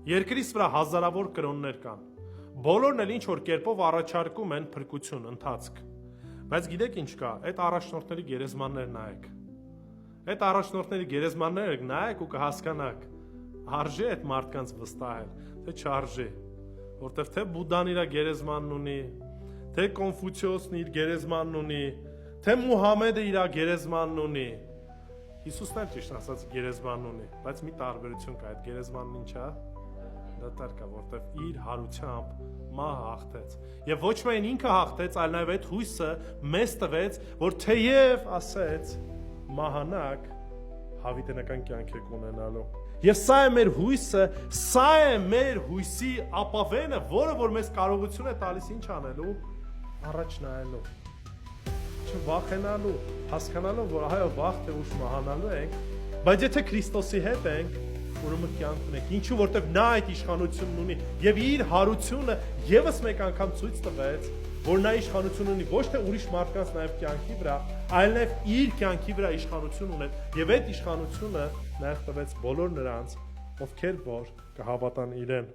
Երկրից վրա հազարավոր կրոններ կան։ Բոլորն էլ ինչ որ կերպով առաջարկում են փրկություն, ընթացք։ Բայց գիտեք ինչ կա, այդ առաջնորդների գերեզմաններ նայեք։ Այդ առաջնորդների գերեզմանները նայեք ու կհասկանաք, արժե այդ մարդկանց վստահել, թե չարժե, որտեղ թե Բուդդան իր գերեզմանն ունի, թե Կոնֆուցիոսն իր գերեզմանն ունի, թե Մուհամեդը իր գերեզմանն ունի։ Հիսուսն էլ ճիշտ ասած գերեզմանն ունի, բայց մի տարբերություն կա, այդ գերեզմանն ինչա։ Դատար կա, որտեղ իր հարությամբ մահը հաղթեց։ Եվ ոչ միայն ինքը հաղթեց, այլ նաև այդ հույսը մեզ տվեց, որ թեև ասեց մահանակ հավիտենական կյանք եք ունենալու։ Եվ սա է մեր հույսը, սա է մեր հույսի ապավենը, որը որ մեզ կարողություն է տալիս ինչ անելու, առաջ նայելու, չվախենալու, հասկանալով, որ այո, վաղ թե ուշ մահանալու ենք, բայց եթե Քրիստոսի հետ ենք, ուրեմն կյանք ունենք, ինչու որտեղ նա այդ իշխանությունն ունի եւ իր հարությունը եւս մեկ անգամ ցույց տվեց, որ նա իշխանություն ունի ոչ թե ուրիշ մարդկանց նաեւ կյանքի վրա, այլ նաեւ իր կյանքի վրա իշխանություն ունեն եւ այդ իշխանությունը նաեւ տվեց բոլոր նրանց, ովքեր որ կհավատան իրեն։